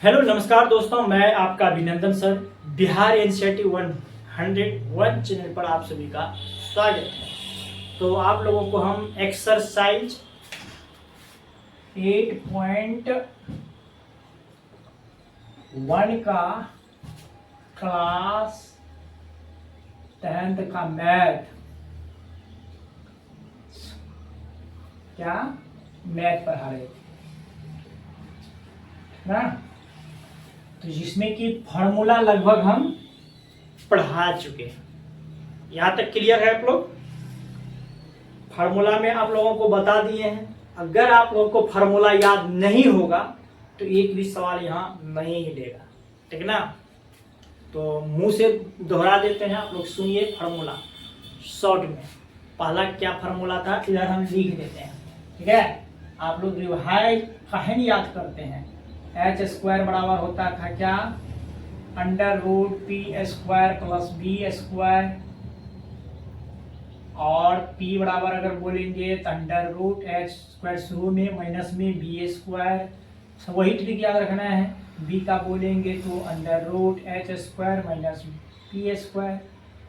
Hello नमस्कार दोस्तों, मैं आपका अभिनंदन सर बिहार इनिशिएटिव 101 चैनल पर आप सभी का स्वागत है। तो आप लोगों को हम एक्सरसाइज 8.1 का क्लास 10th का मैथ पढ़ा रहे थे ना। तो जिसमें कि फार्मूला लगभग हम पढ़ा चुके हैं। यहाँ तक क्लियर है आप लोग? फार्मूला में आप लोगों को बता दिए हैं। अगर आप लोगों को फार्मूला याद नहीं होगा तो एक भी सवाल यहाँ नहीं हिलेगा, ठीक ना। तो मुंह से दोहरा देते हैं, आप लोग सुनिए फार्मूला शॉर्ट में। पहला क्या फार्मूला था इधर हम लिख देते हैं, ठीक है। आप लोग रिवाइज कहानी याद करते हैं। एच स्क्वायर बराबर होता था क्या, √p² प्लस b स्क्वायर, और p बराबर अगर बोलेंगे तो √h² शुरू में माइनस में b²। वही ट्रिक याद रखना है। b का बोलेंगे तो √h² माइनस p²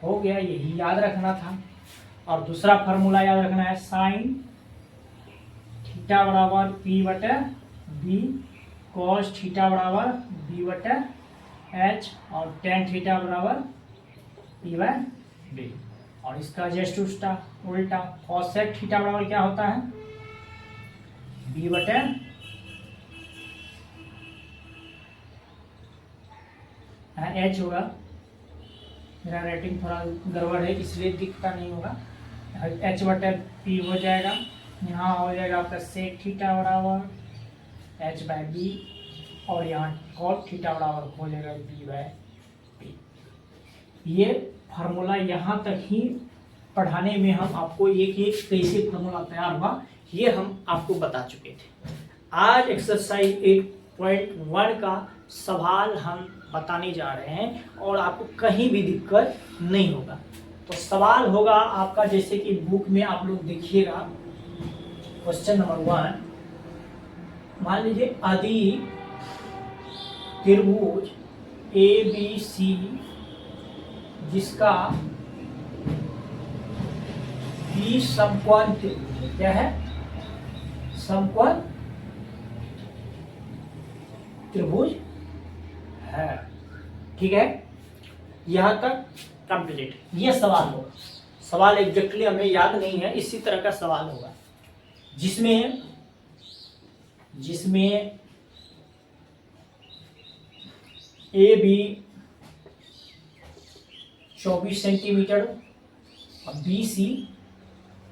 हो गया, यही याद रखना था। और दूसरा फार्मूला याद रखना है, साइन थीटा बराबर p/b, कॉस थीटा बराबर b/h, और टेन थीटा बराबर p/b। और इसका जस्ट उल्टा कॉसेक थीटा बराबर क्या होता है, b/h होगा। मेरा राइटिंग थोड़ा गड़बड़ है इसलिए दिखता नहीं होगा। h/p हो जाएगा। यहाँ हो जाएगा आपका सेक थीटा बराबर h/b, और यहाँ कॉट थीटा बराबर हो जाएगा b/p। ये फार्मूला यहाँ तक ही पढ़ाने में हम आपको एक एक कैसे फार्मूला तैयार हुआ ये हम आपको बता चुके थे। आज एक्सरसाइज 8.1 का सवाल हम बताने जा रहे हैं और आपको कहीं भी दिक्कत नहीं होगा। तो सवाल होगा आपका, जैसे कि बुक में आप लोग देखिएगा, क्वेश्चन नंबर 1। मान लीजिए यदि त्रिभुज ABC जिसका B समकोण क्या है, समकोण त्रिभुज है, ठीक है। यहां तक कंप्लीट। ये सवाल होगा। सवाल एग्जैक्टली हमें याद नहीं है, इसी तरह का सवाल होगा जिसमें AB 24 सेंटीमीटर और BC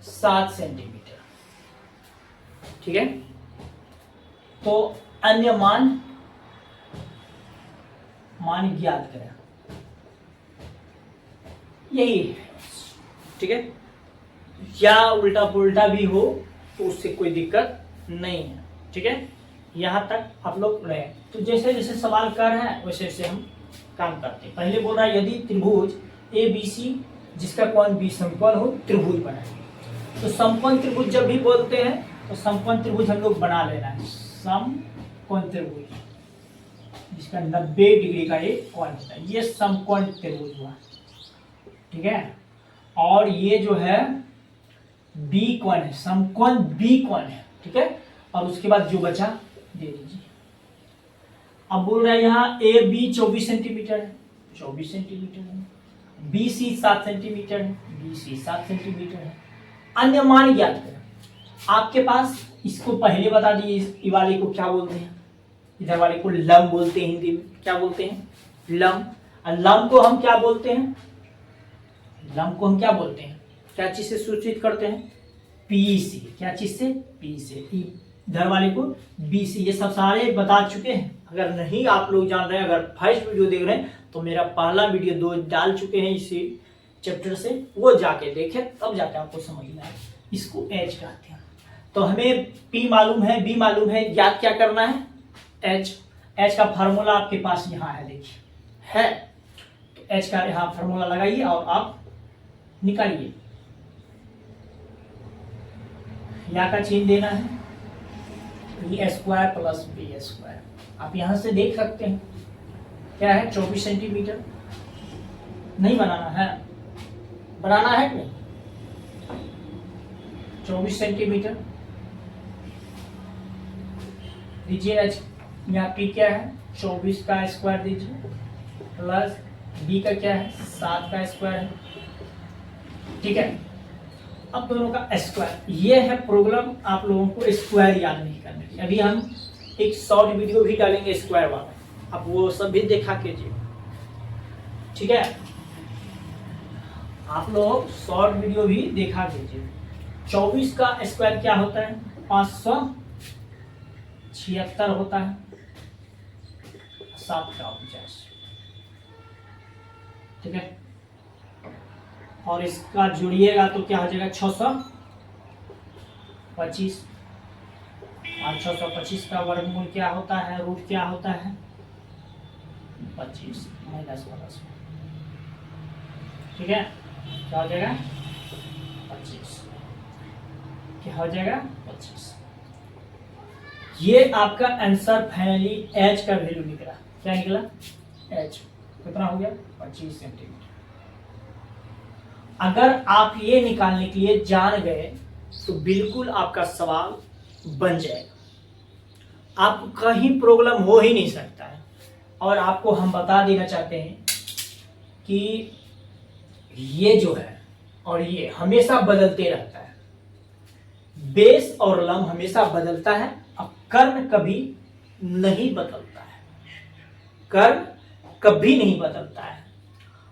7 सेंटीमीटर, ठीक है। तो अन्य मान ज्ञात करें, यही है, ठीक है। या उल्टा पुल्टा भी हो तो उससे कोई दिक्कत नहीं है, ठीक है। यहाँ तक आप लोग रहे। तो जैसे जैसे सवाल कर रहे हैं वैसे वैसे हम काम करते हैं। पहले बोल रहा है यदि त्रिभुज ABC जिसका कोण B समकोण हो त्रिभुज बनाए। तो समकोण त्रिभुज जब भी बोलते हैं तो समकोण त्रिभुज हम लोग बना लेना है। समकोण त्रिभुज जिसका 90 डिग्री का एक कोण होता है, ये समकोण त्रिभुज हुआ, ठीक है। और ये जो है B कोण है, समकोण B कोण है, ठीक है। और उसके बाद जो बचा दे दीजिए। अब बोल रहा है यहाँ AB 24 सेंटीमीटर है, 24 सेंटीमीटर है। BC 7 सेंटीमीटर है, BC 7 सेंटीमीटर है। अन्य मान ज्ञात करें। आपके पास इसको पहले बता दिए, इस वाले को क्या बोलते हैं, इधर वाले को लंब बोलते हैं, हिंदी में क्या बोलते हैं, लंब। और लंब को हम क्या बोलते हैं, लंब को हम क्या बोलते हैं, क्या चीज से सूचित करते हैं, PC। क्या चीज से, P से। इधर वाले को BC। ये सब सारे बता चुके हैं। अगर नहीं आप लोग जान रहे हैं, अगर फर्स्ट वीडियो देख रहे हैं तो मेरा पहला वीडियो 2 डाल चुके हैं इसी चैप्टर से, वो जाके देखें, तब जाके आपको समझ में आए। इसको H कहते हैं। तो हमें P मालूम है, B मालूम है, ज्ञात क्या करना है, H का फार्मूला आपके पास यहाँ है, देखिए है। तो H का यहाँ फार्मूला लगाइए और आप निकालिए। या का चिन्ह देना है, P square plus B square. आप यहां से देख सकते हैं क्या है, 24 सेंटीमीटर। नहीं बनाना है, बनाना है कि नहीं, 24 सेंटीमीटर दीजिए एच, यहाँ पी क्या है 24 का स्क्वायर दीजिए, प्लस बी का क्या है 7 का स्क्वायर है, ठीक है। अब दोनों का स्क्वायर, ये है प्रॉब्लम आप लोगों को स्क्वायर याद नहीं करने की। अभी हम एक शॉर्ट वीडियो भी डालेंगे स्क्वायर वाला, आप वो सब भी देखा कीजिए, ठीक है। आप लोग शॉर्ट वीडियो भी देखा कीजिए। 24 का स्क्वायर क्या होता है 576 होता है, 7 का 49, ठीक है। और इसका जोड़िएगा तो क्या हो जाएगा 625, और 625 का वर्गमूल क्या होता है, रूट क्या होता है 25 माइनस प्लस, ठीक है। क्या हो जाएगा 25, क्या हो जाएगा 25। ये आपका आंसर फाइनली एच का वैल्यू निकला, क्या निकला एच कितना हो गया 25 सेंटीमीटर। अगर आप ये निकालने के लिए जान गए तो बिल्कुल आपका सवाल बन जाएगा, आपको कहीं प्रॉब्लम हो ही नहीं सकता है। और आपको हम बता देना चाहते हैं कि ये जो है और ये हमेशा बदलते रहता है, बेस और लंब हमेशा बदलता है, अब कर्ण कभी नहीं बदलता है, कर्ण कभी नहीं बदलता है,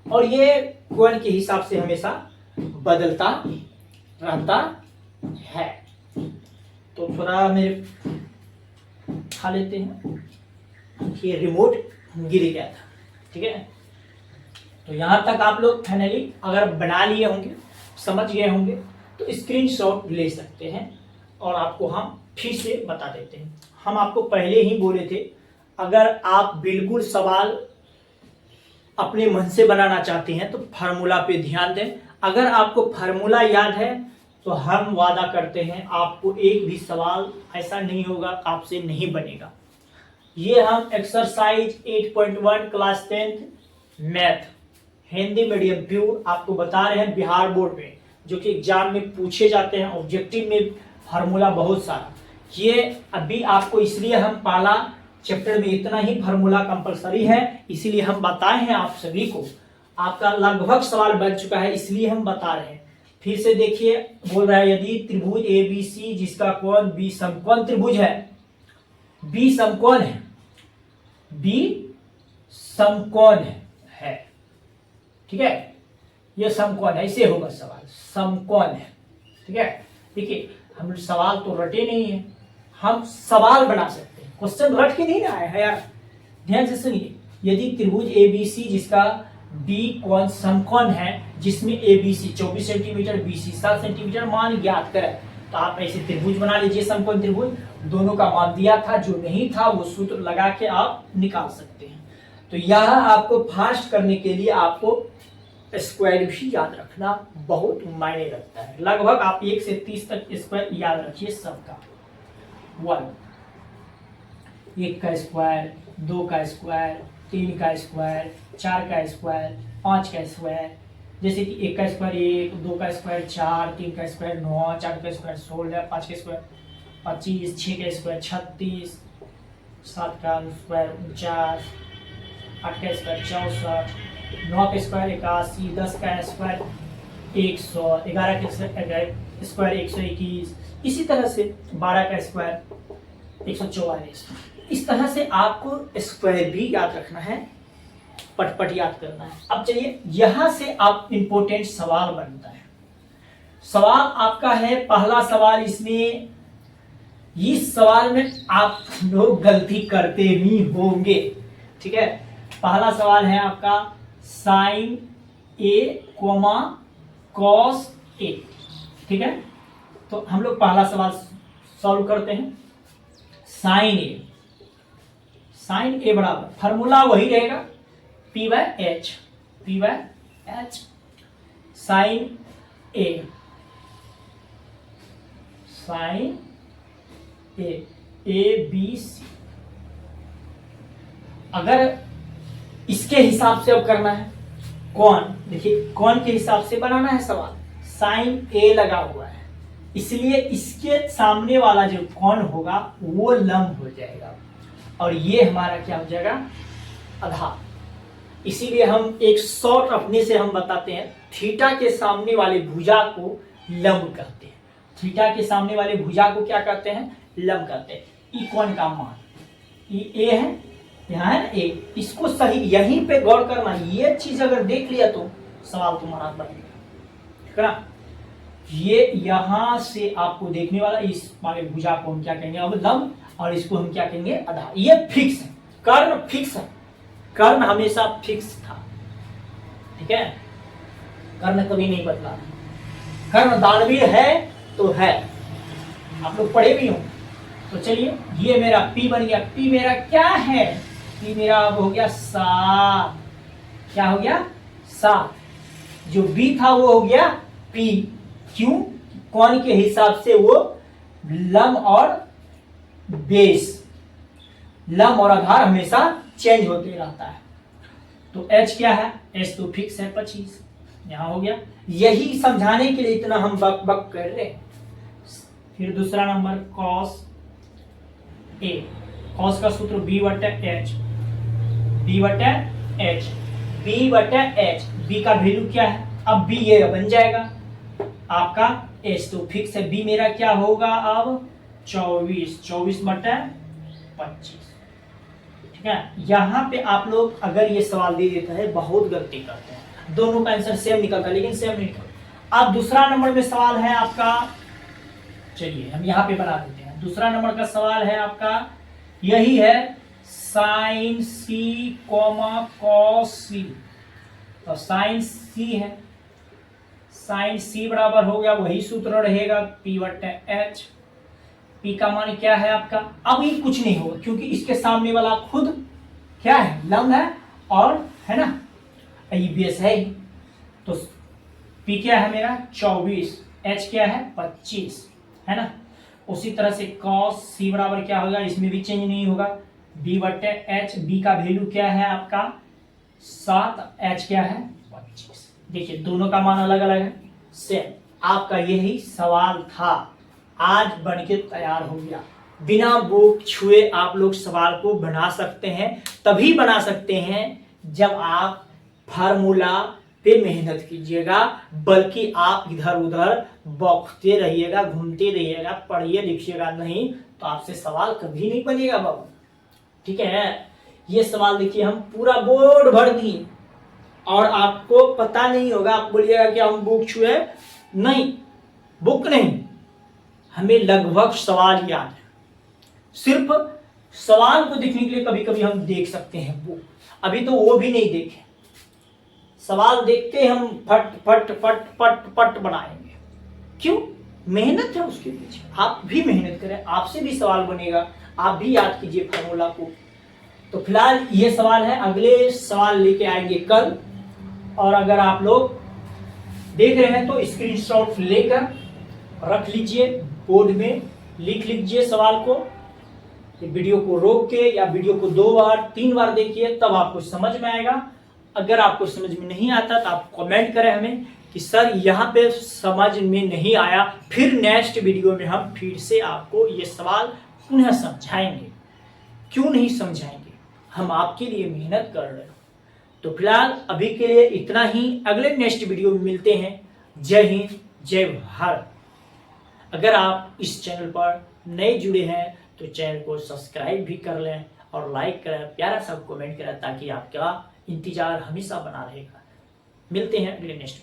और ये कोण के हिसाब से हमेशा बदलता रहता है। तो थोड़ा मेरे खा लेते हैं, ये रिमोट गिर गया था, ठीक है। तो यहां तक आप लोग फाइनली अगर बना लिए होंगे, समझ गए होंगे, तो स्क्रीनशॉट ले सकते हैं और आपको हम फिर से बता देते हैं। हम आपको पहले ही बोले थे, अगर आप बिल्कुल सवाल अपने मन से बनाना चाहते हैं तो फार्मूला पे ध्यान दें। अगर आपको फार्मूला याद है तो हम वादा करते हैं आपको एक भी सवाल ऐसा नहीं होगा आपसे नहीं बनेगा। ये हम exercise 8.1 class 10th math Hindi medium pure आपको बता रहे हैं, बिहार बोर्ड में जो कि एग्जाम में पूछे जाते हैं, ऑब्जेक्टिव में फार्मूला बहुत सारा। ये अभी आपको इसलिए हम पहला चैप्टर में इतना ही फार्मूला कंपलसरी है, इसीलिए हम बताए हैं आप सभी को। आपका लगभग सवाल बन चुका है इसलिए हम बता रहे हैं। फिर से देखिए, बोल रहा है यदि त्रिभुज ए बी सी जिसका कोण बी समकोण त्रिभुज है, बी समकोण है, बी समकोण है, ठीक है, ये समकोण है, ऐसे होगा सवाल, समकोण है, ठीक है। देखिए हम सवाल तो रटे नहीं है, हम सवाल बना सकते हैं, क्वेश्चन रट के नहीं आए है यार, ध्यान से सुनिए। यदि त्रिभुज एबीसी जिसका बी कोण समकोण है, जिसमें एबीसी 24 सेंटीमीटर, बीसी 7 सेंटीमीटर मान ज्ञात करें, तो आप ऐसे त्रिभुज बना लीजिए, समकोण त्रिभुज। दोनों का मान दिया था, जो नहीं था वो सूत्र लगा के आप निकाल सकते हैं। तो यह आपको फास्ट करने के लिए आपको स्क्वायर भी याद रखना बहुत मायने रखता है। लगभग आप 1 से 30 तक स्क्वायर याद रखिए सबका। 1 का स्क्वायर, 2 का स्क्वायर, 3 का स्क्वायर, 4 का स्क्वायर, 5 का स्क्वायर, जैसे कि 1 का स्क्वायर 1, 2 का स्क्वायर 4, 3 का स्क्वायर 9, 4 का स्क्वायर 16, 5 का स्क्वायर 25, 6 का स्क्वायर 36, 7 का स्क्वायर 49, 8 का स्क्वायर 64, 9 का स्क्वायर 81, 10 का स्क्वायर 100, 11 का स्क्वायर 121, इसी तरह से 12 का स्क्वायर 144। इस तरह से आपको स्क्वायर भी याद रखना है, पटपट याद करना है। अब चलिए यहां से आप इंपॉर्टेंट सवाल बनता है। सवाल आपका है पहला सवाल, इसमें इस सवाल में आप लोग गलती करते भी होंगे, ठीक है। पहला सवाल है आपका sign A coma cos A, ठीक है। तो हम लोग पहला सवाल सॉल्व करते हैं। साइन ए बराबर फार्मूला वही रहेगा P by H. Sine A ABC। अगर इसके हिसाब से अब करना है कौन, देखिए कौन के हिसाब से बनाना है सवाल, साइन A लगा हुआ है, इसलिए इसके सामने वाला जो कौन होगा वो लंब हो जाएगा और ये हमारा क्या हो जाएगा, आधार। इसीलिए हम एक शॉर्ट अपने से हम बताते हैं, थीटा के सामने वाले भुजा को लंब कहते हैं। थीटा के सामने वाले भुजा को क्या कहते हैं, लंब कहते हैं। ई कौन का मान, ई ए है, यहाँ है ए, इसको सही यहीं पे गौर करना, ये चीज अगर देख लिया तो सवाल तुम्हारा बनेगा, ठीक है ना। ये यहां से आपको देखने वाला, इस वाले भुजा को हम क्या कहेंगे अब लंब, और इसको हम क्या कहेंगे आधार। ये फिक्स है, कर्ण फिक्स है, कर्ण हमेशा फिक्स था, ठीक है, कर्ण कभी नहीं बदला। कर्ण दानवीर है तो है, आप लोग पढ़े भी हो। तो चलिए ये मेरा P बन गया, P मेरा क्या है, P मेरा अब हो गया 7, क्या हो गया 7। जो B था वो हो गया P, क्यों, कौन के हिसाब से वो लंब और बेस, लंब और आधार हमेशा चेंज होते रहता है। तो H क्या है, H तो फिक्स है 25, यहां हो गया। यही समझाने के लिए इतना हम बक बक कर रहे हैं। फिर दूसरा नंबर cos A, cos का सूत्र B/H, B/H, B/H, B का वैल्यू क्या है, अब B ये बन जाएगा आपका H तो फिक्स है, B मेरा क्या होगा अब 24/25, ठीक है। यहां पे आप लोग अगर ये सवाल दे देता है बहुत गलती करते हैं, दोनों का आंसर सेम निकलता है लेकिन सेम नहीं निकलता। अब दूसरा नंबर में सवाल है आपका, चलिए हम यहां पे बना देते हैं। दूसरा नंबर का सवाल है आपका यही है, साइन C, cos C। तो साइन C है, साइन C बराबर हो गया, वही सूत्र रहेगा P/H। P का मान क्या है आपका, अब ये कुछ नहीं होगा क्योंकि इसके सामने वाला खुद क्या है, लंब है, और है ना ये बेस है ही। तो P क्या है मेरा 24, H क्या है 25, है ना। उसी तरह से cos C बराबर क्या होगा, इसमें भी चेंज नहीं होगा, B/H। B का वैल्यू क्या है आपका 7, H क्या है 25। देखिए दोनों का मान अलग अलग है, सेम। आपका यही सवाल था, आज बनके तैयार हो गया। बिना बुक छुए आप लोग सवाल को बना सकते हैं, तभी बना सकते हैं जब आप फार्मूला पे मेहनत कीजिएगा, बल्कि आप इधर उधर बौखते रहिएगा, घूमते रहिएगा, पढ़िए लिखिएगा नहीं तो आपसे सवाल कभी नहीं बनेगा बाबू, ठीक है। ये सवाल देखिए हम पूरा बोर्ड भर दिए और आपको पता नहीं होगा, आप बोलिएगा कि हम बुक छुए, नहीं बुक नहीं, हमें लगभग सवाल याद है। सिर्फ सवाल को देखने के लिए कभी कभी हम देख सकते हैं बुक, अभी तो वो भी नहीं देखे। सवाल देखते हम फट फट फट फट फट बनाएंगे, क्यों, मेहनत है उसके पीछे। आप भी मेहनत करें, आपसे भी सवाल बनेगा, आप भी याद कीजिए फार्मूला को। तो फिलहाल ये सवाल है, अगले सवाल लेके आएंगे कल। और अगर आप लोग देख रहे हैं तो स्क्रीनशॉट लेकर रख लीजिए, बोर्ड में लिख लीजिए सवाल को, वीडियो को रोक के या वीडियो को 2 बार 3 बार देखिए, तब आपको समझ में आएगा। अगर आपको समझ में नहीं आता तो आप कमेंट करें हमें कि सर यहाँ पे समझ में नहीं आया, फिर नेक्स्ट वीडियो में हम फिर से आपको ये सवाल पुनः समझाएंगे। क्यों नहीं समझाएंगे, हम आपके लिए मेहनत कर रहे हो। तो फिलहाल अभी के लिए इतना ही, अगले नेक्स्ट वीडियो में मिलते हैं। जय हिंद, जय भारत। अगर आप इस चैनल पर नए जुड़े हैं तो चैनल को सब्सक्राइब भी कर लें और लाइक करें, प्यारा सा कमेंट करें, ताकि आपका इंतजार हमेशा बना रहेगा। मिलते हैं अगले नेक्स्ट